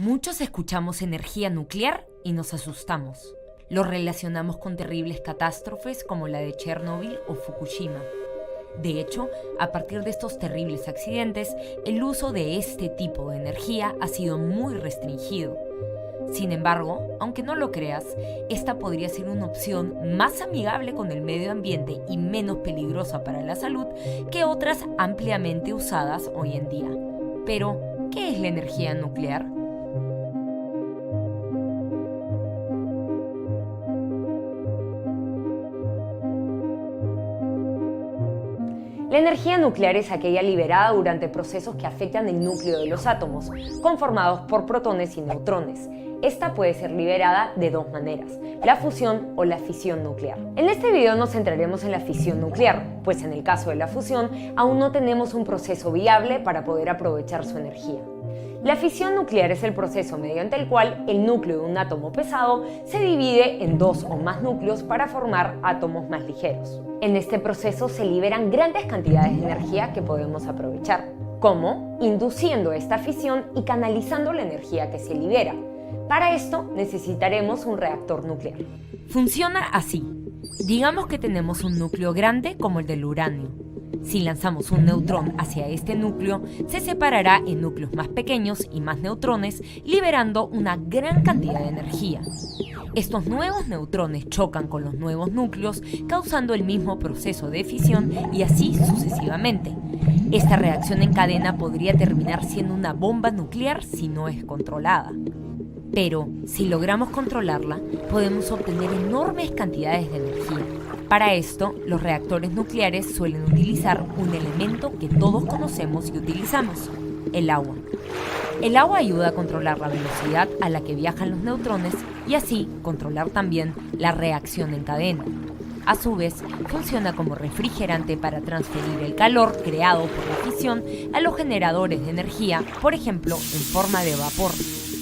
Muchos escuchamos energía nuclear y nos asustamos. Lo relacionamos con terribles catástrofes como la de Chernobyl o Fukushima. De hecho, a partir de estos terribles accidentes, el uso de este tipo de energía ha sido muy restringido. Sin embargo, aunque no lo creas, esta podría ser una opción más amigable con el medio ambiente y menos peligrosa para la salud que otras ampliamente usadas hoy en día. Pero, ¿qué es la energía nuclear? La energía nuclear es aquella liberada durante procesos que afectan el núcleo de los átomos, conformados por protones y neutrones. Esta puede ser liberada de dos maneras, la fusión o la fisión nuclear. En este video nos centraremos en la fisión nuclear, pues en el caso de la fusión aún no tenemos un proceso viable para poder aprovechar su energía. La fisión nuclear es el proceso mediante el cual el núcleo de un átomo pesado se divide en dos o más núcleos para formar átomos más ligeros. En este proceso se liberan grandes cantidades de energía que podemos aprovechar. ¿Cómo? Induciendo esta fisión y canalizando la energía que se libera. Para esto necesitaremos un reactor nuclear. Funciona así. Digamos que tenemos un núcleo grande como el del uranio. Si lanzamos un neutrón hacia este núcleo, se separará en núcleos más pequeños y más neutrones, liberando una gran cantidad de energía. Estos nuevos neutrones chocan con los nuevos núcleos, causando el mismo proceso de fisión y así sucesivamente. Esta reacción en cadena podría terminar siendo una bomba nuclear si no es controlada. Pero, si logramos controlarla, podemos obtener enormes cantidades de energía. Para esto, los reactores nucleares suelen utilizar un elemento que todos conocemos y utilizamos, el agua. El agua ayuda a controlar la velocidad a la que viajan los neutrones y así controlar también la reacción en cadena. A su vez, funciona como refrigerante para transferir el calor creado por la fisión a los generadores de energía, por ejemplo, en forma de vapor.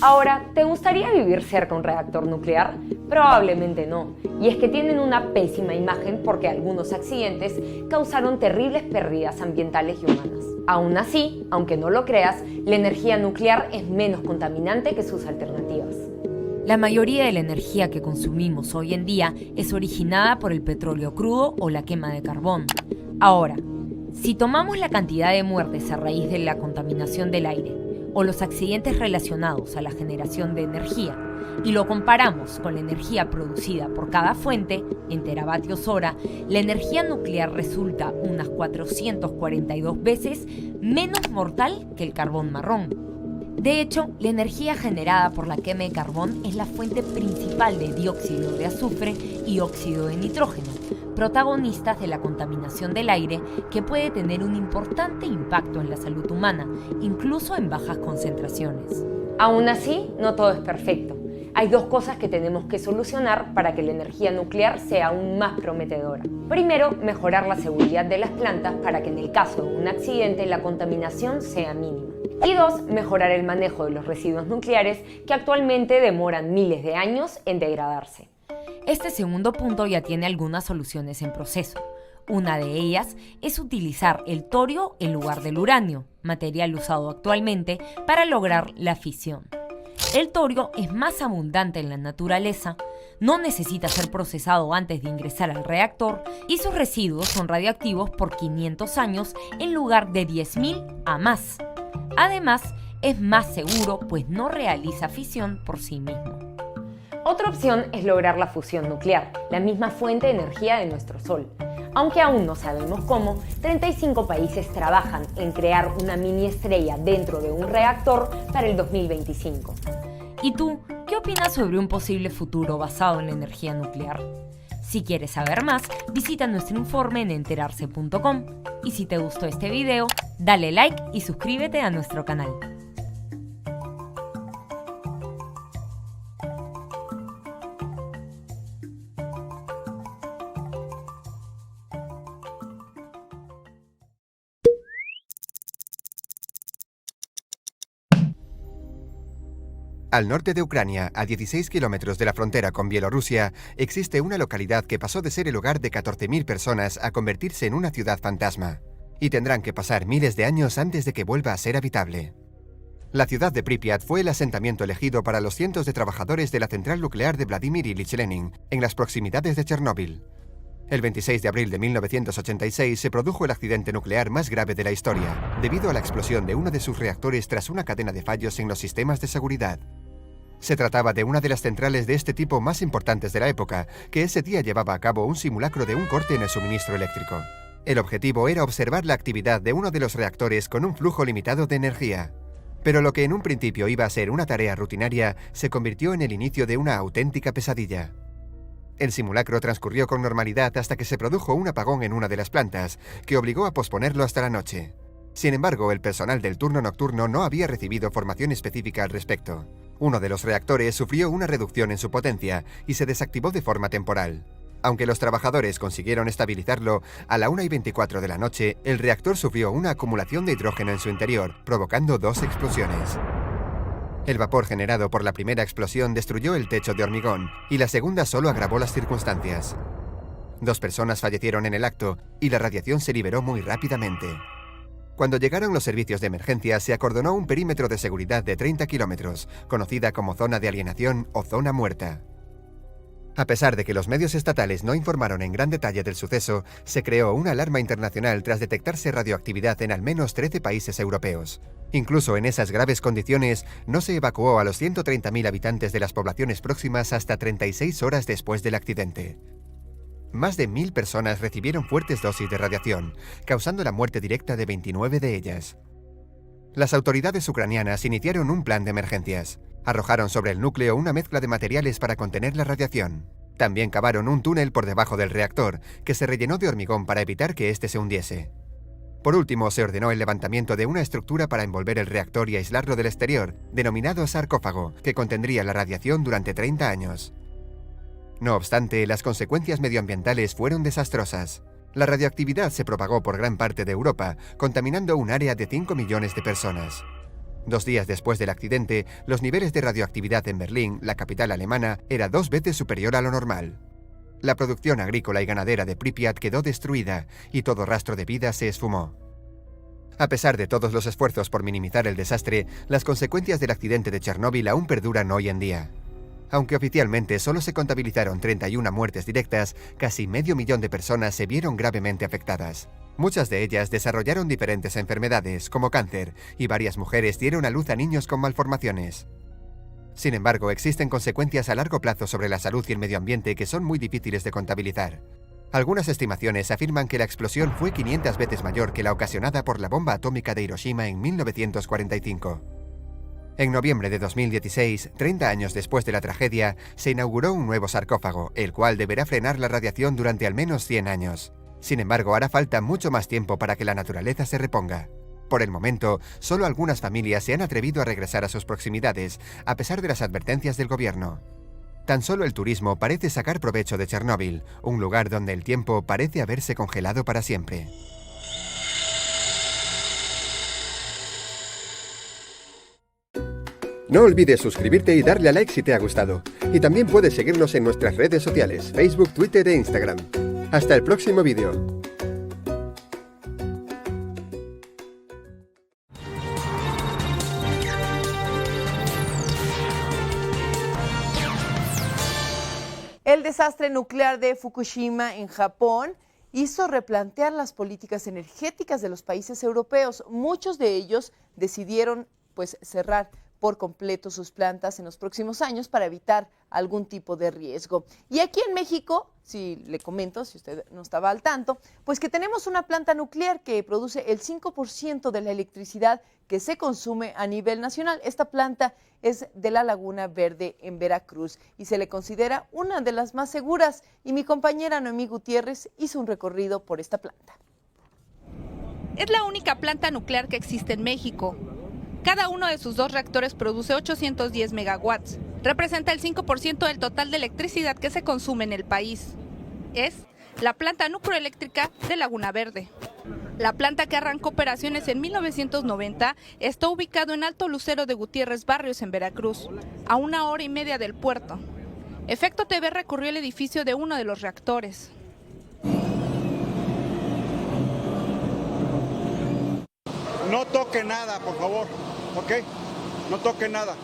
Ahora, ¿te gustaría vivir cerca de un reactor nuclear? Probablemente no, y es que tienen una pésima imagen porque algunos accidentes causaron terribles pérdidas ambientales y humanas. Aún así, aunque no lo creas, la energía nuclear es menos contaminante que sus alternativas. La mayoría de la energía que consumimos hoy en día es originada por el petróleo crudo o la quema de carbón. Ahora, si tomamos la cantidad de muertes a raíz de la contaminación del aire o los accidentes relacionados a la generación de energía y lo comparamos con la energía producida por cada fuente en teravatios hora, la energía nuclear resulta unas 442 veces menos mortal que el carbón marrón. De hecho, la energía generada por la quema de carbón es la fuente principal de dióxido de azufre y óxido de nitrógeno, protagonistas de la contaminación del aire que puede tener un importante impacto en la salud humana, incluso en bajas concentraciones. Aún así, no todo es perfecto. Hay dos cosas que tenemos que solucionar para que la energía nuclear sea aún más prometedora. Primero, mejorar la seguridad de las plantas para que en el caso de un accidente la contaminación sea mínima. Y dos, mejorar el manejo de los residuos nucleares que actualmente demoran miles de años en degradarse. Este segundo punto ya tiene algunas soluciones en proceso. Una de ellas es utilizar el torio en lugar del uranio, material usado actualmente para lograr la fisión. El torio es más abundante en la naturaleza, no necesita ser procesado antes de ingresar al reactor y sus residuos son radiactivos por 500 años en lugar de 10.000 a más. Además, es más seguro pues no realiza fisión por sí mismo. Otra opción es lograr la fusión nuclear, la misma fuente de energía de nuestro Sol. Aunque aún no sabemos cómo, 35 países trabajan en crear una mini estrella dentro de un reactor para el 2025. ¿Y tú, qué opinas sobre un posible futuro basado en la energía nuclear? Si quieres saber más, visita nuestro informe en enterarse.com. Y si te gustó este video, dale like y suscríbete a nuestro canal. Al norte de Ucrania, a 16 kilómetros de la frontera con Bielorrusia, existe una localidad que pasó de ser el hogar de 14.000 personas a convertirse en una ciudad fantasma. Y tendrán que pasar miles de años antes de que vuelva a ser habitable. La ciudad de Pripyat fue el asentamiento elegido para los cientos de trabajadores de la central nuclear de Vladimir Ilich Lenin, en las proximidades de Chernóbil. El 26 de abril de 1986 se produjo el accidente nuclear más grave de la historia, debido a la explosión de uno de sus reactores tras una cadena de fallos en los sistemas de seguridad. Se trataba de una de las centrales de este tipo más importantes de la época, que ese día llevaba a cabo un simulacro de un corte en el suministro eléctrico. El objetivo era observar la actividad de uno de los reactores con un flujo limitado de energía. Pero lo que en un principio iba a ser una tarea rutinaria se convirtió en el inicio de una auténtica pesadilla. El simulacro transcurrió con normalidad hasta que se produjo un apagón en una de las plantas, que obligó a posponerlo hasta la noche. Sin embargo, el personal del turno nocturno no había recibido formación específica al respecto. Uno de los reactores sufrió una reducción en su potencia y se desactivó de forma temporal. Aunque los trabajadores consiguieron estabilizarlo, a la 1:24 de la noche, el reactor sufrió una acumulación de hidrógeno en su interior, provocando 2 explosiones. El vapor generado por la primera explosión destruyó el techo de hormigón y la segunda solo agravó las circunstancias. 2 personas fallecieron en el acto y la radiación se liberó muy rápidamente. Cuando llegaron los servicios de emergencia, se acordonó un perímetro de seguridad de 30 kilómetros, conocida como zona de alienación o zona muerta. A pesar de que los medios estatales no informaron en gran detalle del suceso, se creó una alarma internacional tras detectarse radioactividad en al menos 13 países europeos. Incluso en esas graves condiciones, no se evacuó a los 130.000 habitantes de las poblaciones próximas hasta 36 horas después del accidente. Más de 1.000 personas recibieron fuertes dosis de radiación, causando la muerte directa de 29 de ellas. Las autoridades ucranianas iniciaron un plan de emergencias. Arrojaron sobre el núcleo una mezcla de materiales para contener la radiación. También cavaron un túnel por debajo del reactor, que se rellenó de hormigón para evitar que éste se hundiese. Por último, se ordenó el levantamiento de una estructura para envolver el reactor y aislarlo del exterior, denominado sarcófago, que contendría la radiación durante 30 años. No obstante, las consecuencias medioambientales fueron desastrosas. La radioactividad se propagó por gran parte de Europa, contaminando un área de 5 millones de personas. 2 días después del accidente, los niveles de radioactividad en Berlín, la capital alemana, era 2 veces superior a lo normal. La producción agrícola y ganadera de Pripyat quedó destruida y todo rastro de vida se esfumó. A pesar de todos los esfuerzos por minimizar el desastre, las consecuencias del accidente de Chernóbil aún perduran hoy en día. Aunque oficialmente solo se contabilizaron 31 muertes directas, casi medio millón de personas se vieron gravemente afectadas. Muchas de ellas desarrollaron diferentes enfermedades, como cáncer, y varias mujeres dieron a luz a niños con malformaciones. Sin embargo, existen consecuencias a largo plazo sobre la salud y el medio ambiente que son muy difíciles de contabilizar. Algunas estimaciones afirman que la explosión fue 500 veces mayor que la ocasionada por la bomba atómica de Hiroshima en 1945. En noviembre de 2016, 30 años después de la tragedia, se inauguró un nuevo sarcófago, el cual deberá frenar la radiación durante al menos 100 años. Sin embargo, hará falta mucho más tiempo para que la naturaleza se reponga. Por el momento, solo algunas familias se han atrevido a regresar a sus proximidades, a pesar de las advertencias del gobierno. Tan solo el turismo parece sacar provecho de Chernóbil, un lugar donde el tiempo parece haberse congelado para siempre. No olvides suscribirte y darle a like si te ha gustado. Y también puedes seguirnos en nuestras redes sociales, Facebook, Twitter e Instagram. Hasta el próximo vídeo. El desastre nuclear de Fukushima en Japón hizo replantear las políticas energéticas de los países europeos. Muchos de ellos decidieron cerrar por completo sus plantas en los próximos años para evitar algún tipo de riesgo. Y aquí en México, si le comento, si usted no estaba al tanto, pues que tenemos una planta nuclear que produce el 5% de la electricidad que se consume a nivel nacional. Esta planta es de la Laguna Verde en Veracruz y se le considera una de las más seguras. Y mi compañera Noemí Gutiérrez hizo un recorrido por esta planta. Es la única planta nuclear que existe en México. Cada uno de sus 2 reactores produce 810 megawatts. Representa el 5% del total de electricidad que se consume en el país. Es la planta nucleoeléctrica de Laguna Verde. La planta, que arrancó operaciones en 1990, está ubicado en Alto Lucero de Gutiérrez Barrios, en Veracruz, a 1 hora y media del puerto. Efecto TV recorrió el edificio de uno de los reactores. No toque nada, por favor, ¿ok? no toquen nada.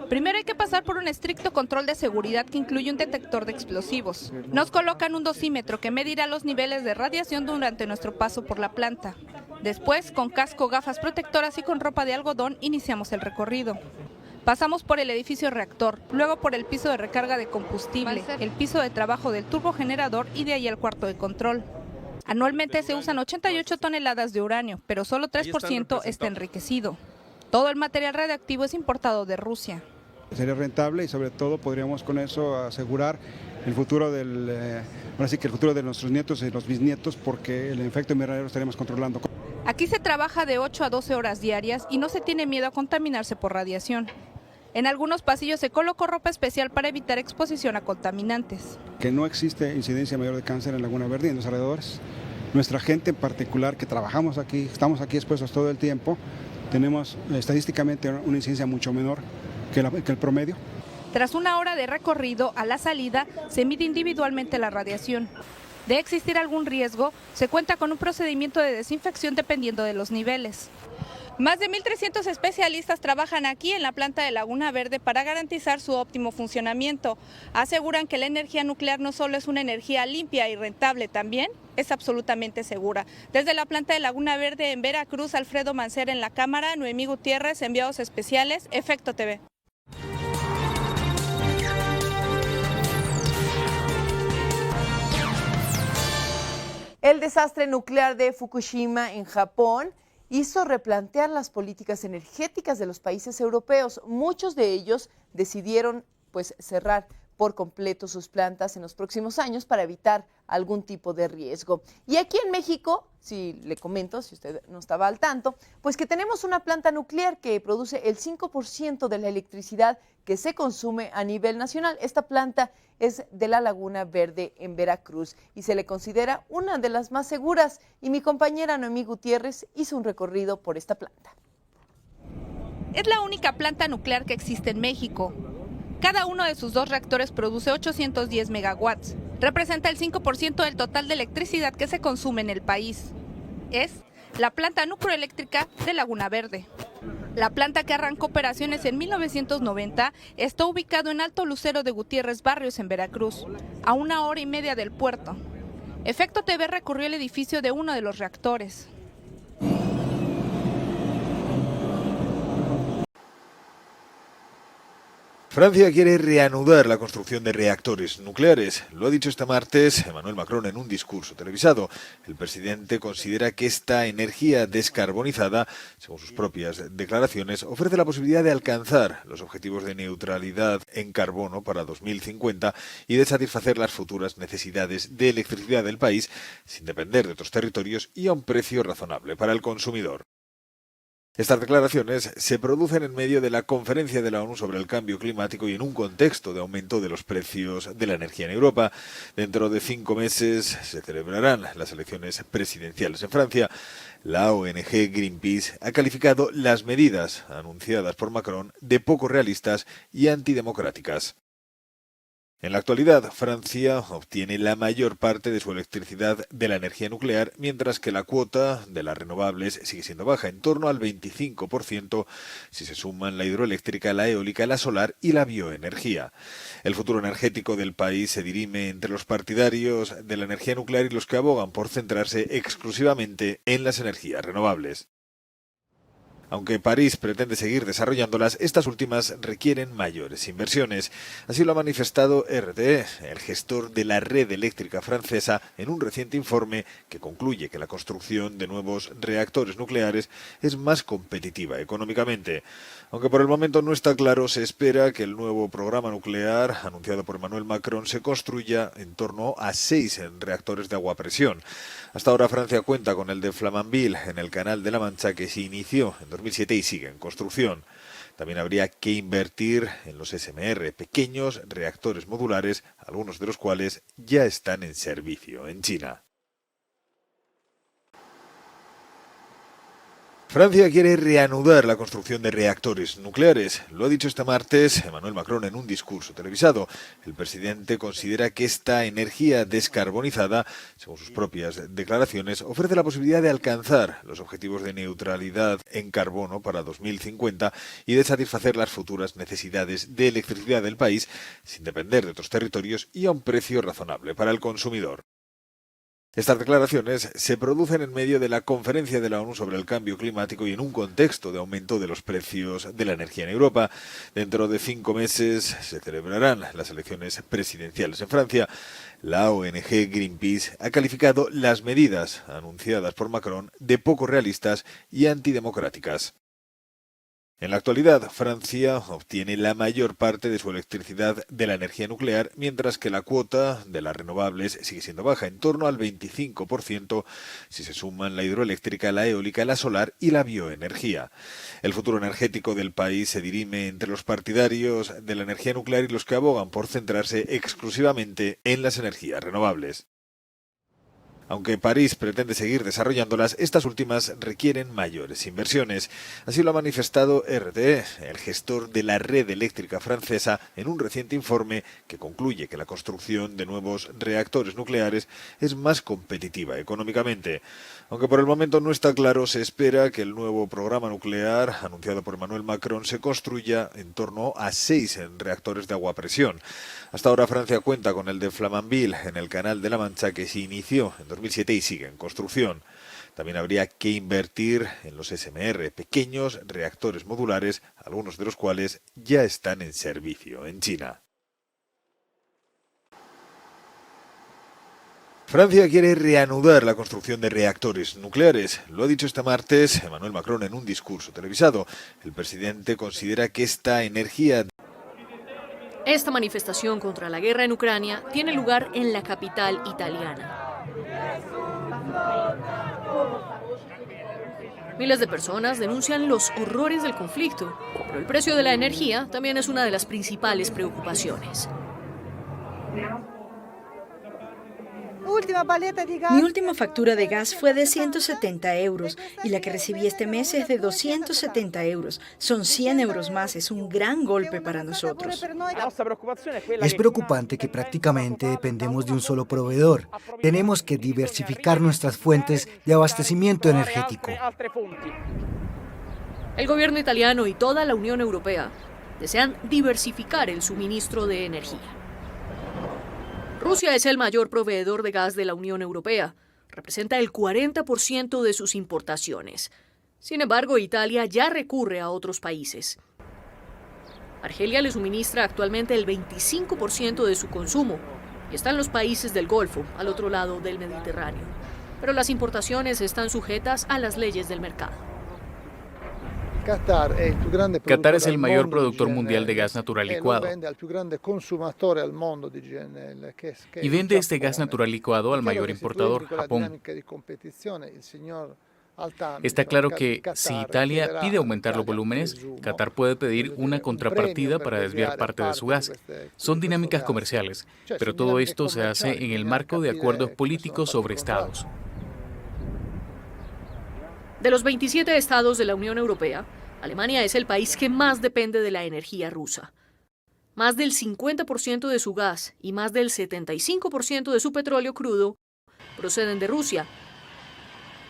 Primero hay que pasar por un estricto control de seguridad que incluye un detector de explosivos. Nos colocan un dosímetro que medirá los niveles de radiación durante nuestro paso por la planta. Después, con casco, gafas protectoras y con ropa de algodón, iniciamos el recorrido. Pasamos por el edificio reactor, luego por el piso de recarga de combustible, el piso de trabajo del turbogenerador y de ahí el cuarto de control. Anualmente se usan 88 toneladas de uranio, pero solo 3% está enriquecido. Todo el material radiactivo es importado de Rusia. Sería rentable y sobre todo podríamos con eso asegurar el futuro ahora sí que el futuro de nuestros nietos y los bisnietos, porque el efecto invernadero lo estaremos controlando. Aquí se trabaja de 8 a 12 horas diarias y no se tiene miedo a contaminarse por radiación. En algunos pasillos se colocó ropa especial para evitar exposición a contaminantes. Que no existe incidencia mayor de cáncer en Laguna Verde y en los alrededores. Nuestra gente en particular que trabajamos aquí, estamos aquí expuestos todo el tiempo, tenemos estadísticamente una incidencia mucho menor que el promedio. Tras una hora de recorrido, a la salida se mide individualmente la radiación. De existir algún riesgo, se cuenta con un procedimiento de desinfección dependiendo de los niveles. Más de 1.300 especialistas trabajan aquí en la planta de Laguna Verde para garantizar su óptimo funcionamiento. Aseguran que la energía nuclear no solo es una energía limpia y rentable, también es absolutamente segura. Desde la planta de Laguna Verde en Veracruz, Alfredo Mancera en la cámara, Noemí Gutiérrez, enviados especiales, Efecto TV. El desastre nuclear de Fukushima en Japón hizo replantear las políticas energéticas de los países europeos. Muchos de ellos decidieron cerrar por completo sus plantas en los próximos años para evitar algún tipo de riesgo. Y aquí en México, si le comento, si usted no estaba al tanto, pues que tenemos una planta nuclear que produce el 5% de la electricidad que se consume a nivel nacional. Esta planta es de la Laguna Verde en Veracruz y se le considera una de las más seguras. Y mi compañera Noemí Gutiérrez hizo un recorrido por esta planta. Es la única planta nuclear que existe en México. Cada uno de sus 2 reactores produce 810 megawatts. Representa el 5% del total de electricidad que se consume en el país. Es la planta nucleoeléctrica de Laguna Verde. La planta, que arrancó operaciones en 1990, está ubicado en Alto Lucero de Gutiérrez Barrios, en Veracruz, a 1 hora y media del puerto. Efecto TV recorrió el edificio de uno de los reactores. Francia quiere reanudar la construcción de reactores nucleares. Lo ha dicho este martes Emmanuel Macron en un discurso televisado. El presidente considera que esta energía descarbonizada, según sus propias declaraciones, ofrece la posibilidad de alcanzar los objetivos de neutralidad en carbono para 2050 y de satisfacer las futuras necesidades de electricidad del país sin depender de otros territorios y a un precio razonable para el consumidor. Estas declaraciones se producen en medio de la conferencia de la ONU sobre el cambio climático y en un contexto de aumento de los precios de la energía en Europa. Dentro de 5 meses se celebrarán las elecciones presidenciales en Francia. La ONG Greenpeace ha calificado las medidas anunciadas por Macron de poco realistas y antidemocráticas. En la actualidad, Francia obtiene la mayor parte de su electricidad de la energía nuclear, mientras que la cuota de las renovables sigue siendo baja, en torno al 25%, si se suman la hidroeléctrica, la eólica, la solar y la bioenergía. El futuro energético del país se dirime entre los partidarios de la energía nuclear y los que abogan por centrarse exclusivamente en las energías renovables. Aunque París pretende seguir desarrollándolas, estas últimas requieren mayores inversiones. Así lo ha manifestado RTE, el gestor de la red eléctrica francesa, en un reciente informe que concluye que la construcción de nuevos reactores nucleares es más competitiva económicamente. Aunque por el momento no está claro, se espera que el nuevo programa nuclear anunciado por Emmanuel Macron se construya en torno a 6 reactores de agua a presión. Hasta ahora Francia cuenta con el de Flamanville en el Canal de la Mancha, que se inició en 2007 y sigue en construcción. También habría que invertir en los SMR, pequeños reactores modulares, algunos de los cuales ya están en servicio en China. Francia quiere reanudar la construcción de reactores nucleares. Lo ha dicho este martes Emmanuel Macron en un discurso televisado. El presidente considera que esta energía descarbonizada, según sus propias declaraciones, ofrece la posibilidad de alcanzar los objetivos de neutralidad en carbono para 2050 y de satisfacer las futuras necesidades de electricidad del país sin depender de otros territorios y a un precio razonable para el consumidor. Estas declaraciones se producen en medio de la conferencia de la ONU sobre el cambio climático y en un contexto de aumento de los precios de la energía en Europa. Dentro de 5 meses se celebrarán las elecciones presidenciales en Francia. La ONG Greenpeace ha calificado las medidas anunciadas por Macron de poco realistas y antidemocráticas. En la actualidad, Francia obtiene la mayor parte de su electricidad de la energía nuclear, mientras que la cuota de las renovables sigue siendo baja, en torno al 25%, si se suman la hidroeléctrica, la eólica, la solar y la bioenergía. El futuro energético del país se dirime entre los partidarios de la energía nuclear y los que abogan por centrarse exclusivamente en las energías renovables. Aunque París pretende seguir desarrollándolas, estas últimas requieren mayores inversiones. Así lo ha manifestado RTE, el gestor de la red eléctrica francesa, en un reciente informe que concluye que la construcción de nuevos reactores nucleares es más competitiva económicamente. Aunque por el momento no está claro, se espera que el nuevo programa nuclear anunciado por Emmanuel Macron se construya en torno a 6 reactores de agua a presión. Hasta ahora Francia cuenta con el de Flamanville en el Canal de la Mancha, que se inició en 2007 y sigue en construcción. También habría que invertir en los SMR, pequeños reactores modulares, algunos de los cuales ya están en servicio en China. Francia quiere reanudar la construcción de reactores nucleares. Lo ha dicho este martes Emmanuel Macron en un discurso televisado. El presidente considera que esta energía... Esta manifestación contra la guerra en Ucrania tiene lugar en la capital italiana. Miles de personas denuncian los horrores del conflicto, pero el precio de la energía también es una de las principales preocupaciones. Mi última factura de gas fue de 170 euros y la que recibí este mes es de 270 euros. Son 100 euros más, es un gran golpe para nosotros. Es preocupante que prácticamente dependemos de un solo proveedor. Tenemos que diversificar nuestras fuentes de abastecimiento energético. El gobierno italiano y toda la Unión Europea desean diversificar el suministro de energía. Rusia es el mayor proveedor de gas de la Unión Europea. Representa el 40% de sus importaciones. Sin embargo, Italia ya recurre a otros países. Argelia le suministra actualmente el 25% de su consumo y están los países del Golfo, al otro lado del Mediterráneo. Pero las importaciones están sujetas a las leyes del mercado. Qatar es el mayor productor mundial de gas natural licuado y vende este gas natural licuado al mayor importador, Japón. Está claro que si Italia pide aumentar los volúmenes, Qatar puede pedir una contrapartida para desviar parte de su gas. Son dinámicas comerciales, pero todo esto se hace en el marco de acuerdos políticos sobre estados. De los 27 estados de la Unión Europea, Alemania es el país que más depende de la energía rusa. Más del 50% de su gas y más del 75% de su petróleo crudo proceden de Rusia.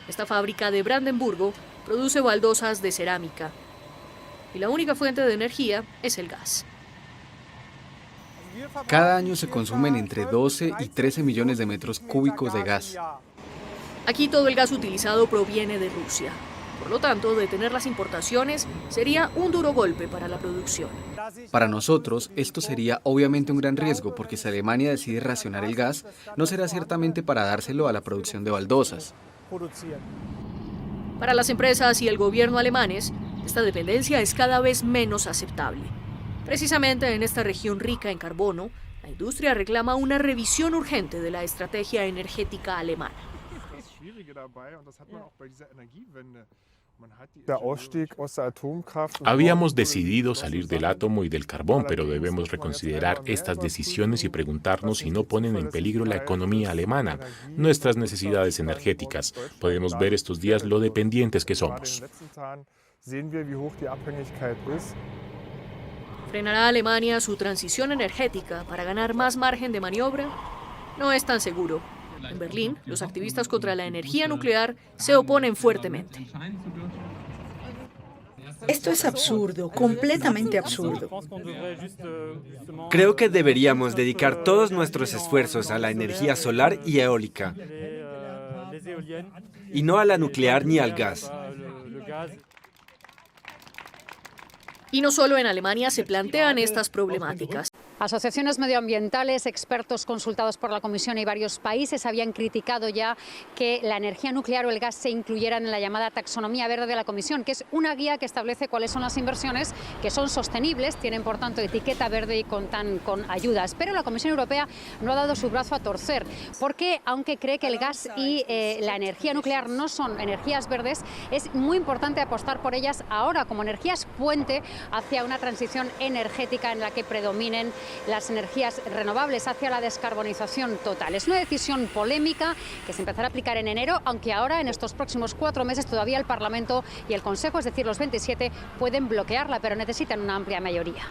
Esta fábrica de Brandenburgo produce baldosas de cerámica y la única fuente de energía es el gas. Cada año se consumen entre 12 y 13 millones de metros cúbicos de gas. Aquí todo el gas utilizado proviene de Rusia. Por lo tanto, detener las importaciones sería un duro golpe para la producción. Para nosotros, esto sería obviamente un gran riesgo, porque si Alemania decide racionar el gas, no será ciertamente para dárselo a la producción de baldosas. Para las empresas y el gobierno alemanes, esta dependencia es cada vez menos aceptable. Precisamente en esta región rica en carbono, la industria reclama una revisión urgente de la estrategia energética alemana. Habíamos decidido salir del átomo y del carbón, pero debemos reconsiderar estas decisiones y preguntarnos si no ponen en peligro la economía alemana, nuestras necesidades energéticas. Podemos ver estos días lo dependientes que somos. ¿Frenará Alemania su transición energética para ganar más margen de maniobra? No es tan seguro. En Berlín, los activistas contra la energía nuclear se oponen fuertemente. Esto es absurdo, completamente absurdo. Creo que deberíamos dedicar todos nuestros esfuerzos a la energía solar y eólica, y no a la nuclear ni al gas. Y no solo en Alemania se plantean estas problemáticas. Asociaciones medioambientales, expertos consultados por la Comisión y varios países habían criticado ya que la energía nuclear o el gas se incluyeran en la llamada taxonomía verde de la Comisión, que es una guía que establece cuáles son las inversiones que son sostenibles, tienen por tanto etiqueta verde y contan con ayudas. Pero la Comisión Europea no ha dado su brazo a torcer, porque aunque cree que el gas y la energía nuclear no son energías verdes, es muy importante apostar por ellas ahora como energías puente hacia una transición energética en la que predominen las energías renovables, hacia la descarbonización total. Es una decisión polémica que se empezará a aplicar en enero, aunque ahora en estos próximos 4 meses todavía el Parlamento y el Consejo, es decir, los 27, pueden bloquearla, pero necesitan una amplia mayoría.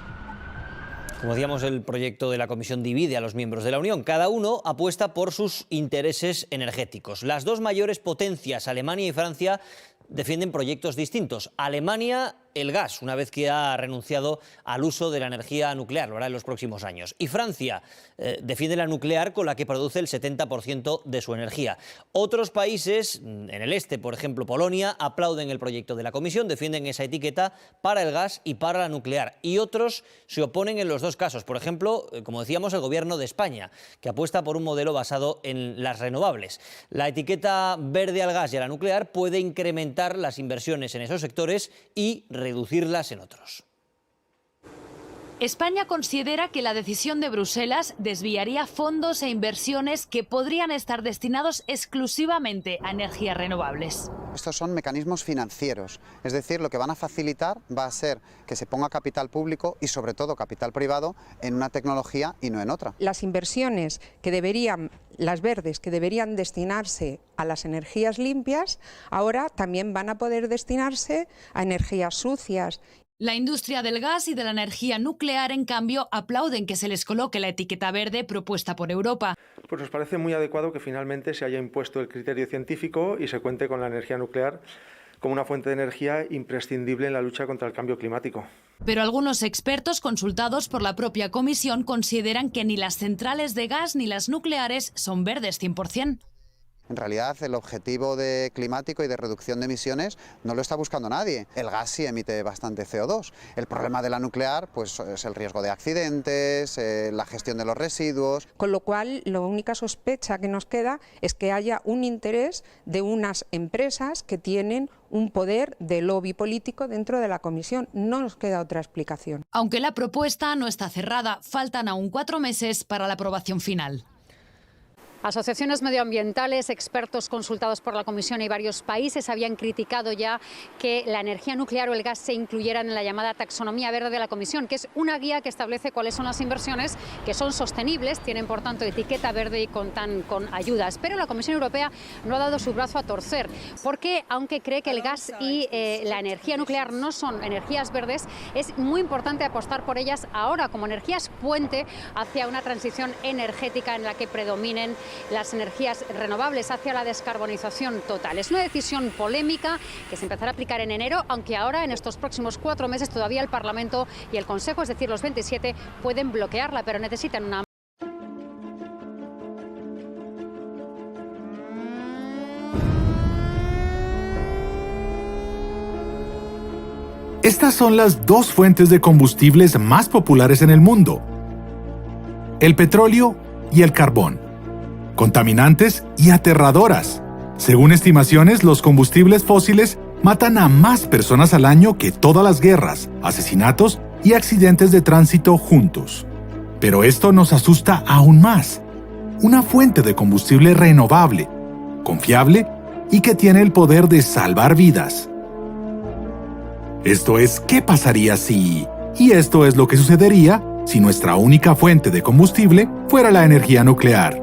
Como decíamos, el proyecto de la Comisión divide a los miembros de la Unión. Cada uno apuesta por sus intereses energéticos. Las dos mayores potencias, Alemania y Francia, defienden proyectos distintos. Alemania, el gas, una vez que ha renunciado al uso de la energía nuclear, lo hará en los próximos años. Y Francia defiende la nuclear, con la que produce el 70% de su energía. Otros países, en el este, por ejemplo Polonia, aplauden el proyecto de la Comisión, defienden esa etiqueta para el gas y para la nuclear. Y otros se oponen en los dos casos. Por ejemplo, como decíamos, el Gobierno de España, que apuesta por un modelo basado en las renovables. La etiqueta verde al gas y a la nuclear puede incrementar las inversiones en esos sectores y reducirlas en otros. España considera que la decisión de Bruselas desviaría fondos e inversiones que podrían estar destinados exclusivamente a energías renovables. Estos son mecanismos financieros, es decir, lo que van a facilitar va a ser que se ponga capital público y sobre todo capital privado en una tecnología y no en otra. Las inversiones que deberían, las verdes, que deberían destinarse a las energías limpias, ahora también van a poder destinarse a energías sucias. La industria del gas y de la energía nuclear, en cambio, aplauden que se les coloque la etiqueta verde propuesta por Europa. Pues nos parece muy adecuado que finalmente se haya impuesto el criterio científico y se cuente con la energía nuclear como una fuente de energía imprescindible en la lucha contra el cambio climático. Pero algunos expertos consultados por la propia Comisión consideran que ni las centrales de gas ni las nucleares son verdes 100%. En realidad, el objetivo climático y de reducción de emisiones no lo está buscando nadie. El gas sí emite bastante CO2. El problema de la nuclear pues, es el riesgo de accidentes, la gestión de los residuos. Con lo cual, la única sospecha que nos queda es que haya un interés de unas empresas que tienen un poder de lobby político dentro de la Comisión. No nos queda otra explicación. Aunque la propuesta no está cerrada, faltan aún 4 meses para la aprobación final. Asociaciones medioambientales, expertos consultados por la Comisión y varios países habían criticado ya que la energía nuclear o el gas se incluyeran en la llamada taxonomía verde de la Comisión, que es una guía que establece cuáles son las inversiones que son sostenibles, tienen por tanto etiqueta verde y contan con ayudas. Pero la Comisión Europea no ha dado su brazo a torcer, porque aunque cree que el gas y la energía nuclear no son energías verdes, es muy importante apostar por ellas ahora como energías puente hacia una transición energética en la que predominen las energías renovables, hacia la descarbonización total. Es una decisión polémica que se empezará a aplicar en enero, aunque ahora en estos próximos 4 meses todavía el Parlamento y el Consejo, es decir, los 27, pueden bloquearla, pero necesitan una... Estas son las dos fuentes de combustibles más populares en el mundo: el petróleo y el carbón. Contaminantes y aterradoras. Según estimaciones, los combustibles fósiles matan a más personas al año que todas las guerras, asesinatos y accidentes de tránsito juntos. Pero esto nos asusta aún más. Una fuente de combustible renovable, confiable y que tiene el poder de salvar vidas. Esto es, ¿qué pasaría si? Y esto es lo que sucedería si nuestra única fuente de combustible fuera la energía nuclear.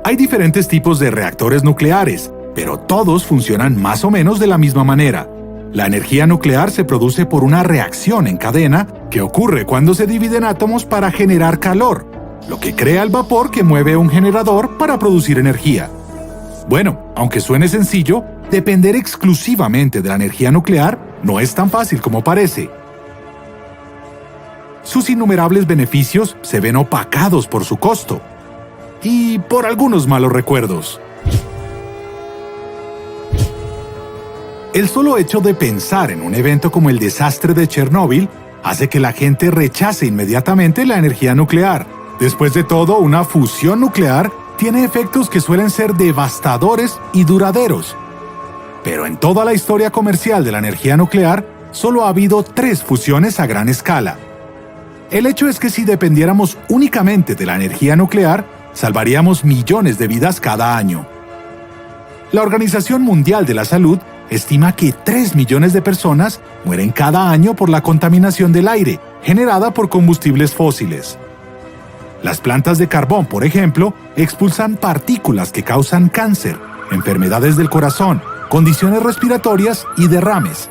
Hay diferentes tipos de reactores nucleares, pero todos funcionan más o menos de la misma manera. La energía nuclear se produce por una reacción en cadena que ocurre cuando se dividen átomos para generar calor, lo que crea el vapor que mueve un generador para producir energía. Bueno, aunque suene sencillo, depender exclusivamente de la energía nuclear no es tan fácil como parece. Sus innumerables beneficios se ven opacados por su costo y por algunos malos recuerdos. El solo hecho de pensar en un evento como el desastre de Chernóbil hace que la gente rechace inmediatamente la energía nuclear. Después de todo, una fusión nuclear tiene efectos que suelen ser devastadores y duraderos. Pero en toda la historia comercial de la energía nuclear, solo ha habido 3 fusiones a gran escala. El hecho es que si dependiéramos únicamente de la energía nuclear, salvaríamos millones de vidas cada año. La Organización Mundial de la Salud estima que 3 millones de personas mueren cada año por la contaminación del aire generada por combustibles fósiles. Las plantas de carbón, por ejemplo, expulsan partículas que causan cáncer, enfermedades del corazón, condiciones respiratorias y derrames.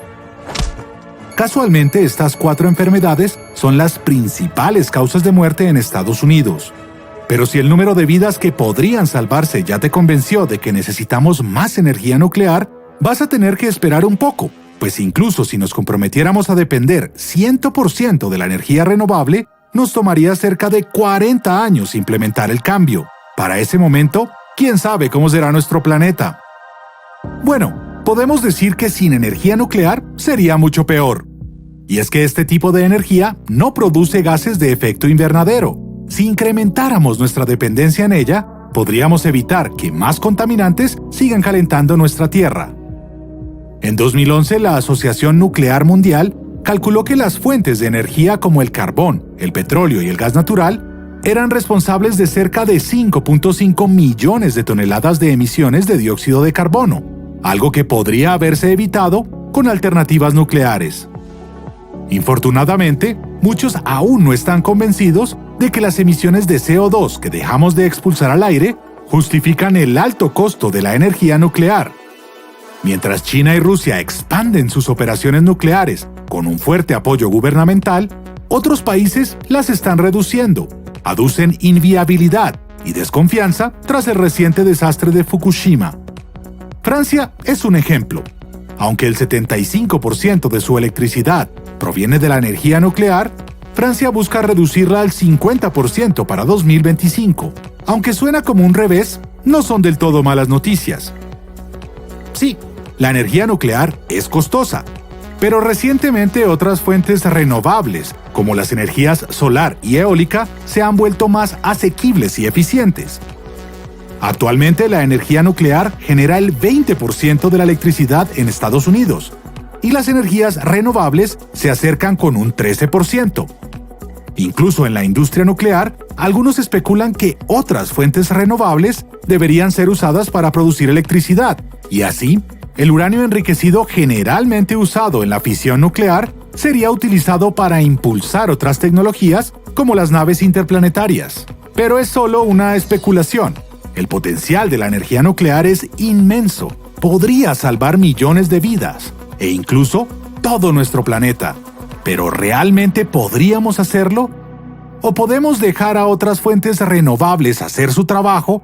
Casualmente, estas 4 enfermedades son las principales causas de muerte en Estados Unidos. Pero si el número de vidas que podrían salvarse ya te convenció de que necesitamos más energía nuclear, vas a tener que esperar un poco, pues incluso si nos comprometiéramos a depender 100% de la energía renovable, nos tomaría cerca de 40 años implementar el cambio. Para ese momento, ¿quién sabe cómo será nuestro planeta? Bueno, podemos decir que sin energía nuclear sería mucho peor. Y es que este tipo de energía no produce gases de efecto invernadero. Si incrementáramos nuestra dependencia en ella, podríamos evitar que más contaminantes sigan calentando nuestra Tierra. En 2011, la Asociación Nuclear Mundial calculó que las fuentes de energía como el carbón, el petróleo y el gas natural eran responsables de cerca de 5.5 millones de toneladas de emisiones de dióxido de carbono, algo que podría haberse evitado con alternativas nucleares. Infortunadamente, muchos aún no están convencidos de que las emisiones de CO2 que dejamos de expulsar al aire justifican el alto costo de la energía nuclear. Mientras China y Rusia expanden sus operaciones nucleares con un fuerte apoyo gubernamental, otros países las están reduciendo, aducen inviabilidad y desconfianza tras el reciente desastre de Fukushima. Francia es un ejemplo. Aunque el 75% de su electricidad proviene de la energía nuclear, Francia busca reducirla al 50% para 2025. Aunque suena como un revés, no son del todo malas noticias. Sí, la energía nuclear es costosa, pero recientemente otras fuentes renovables, como las energías solar y eólica, se han vuelto más asequibles y eficientes. Actualmente la energía nuclear genera el 20% de la electricidad en Estados Unidos, y las energías renovables se acercan con un 13%. Incluso en la industria nuclear, algunos especulan que otras fuentes renovables deberían ser usadas para producir electricidad, y así, el uranio enriquecido generalmente usado en la fisión nuclear sería utilizado para impulsar otras tecnologías como las naves interplanetarias. Pero es solo una especulación. El potencial de la energía nuclear es inmenso. Podría salvar millones de vidas e incluso todo nuestro planeta. ¿Pero realmente podríamos hacerlo? ¿O podemos dejar a otras fuentes renovables hacer su trabajo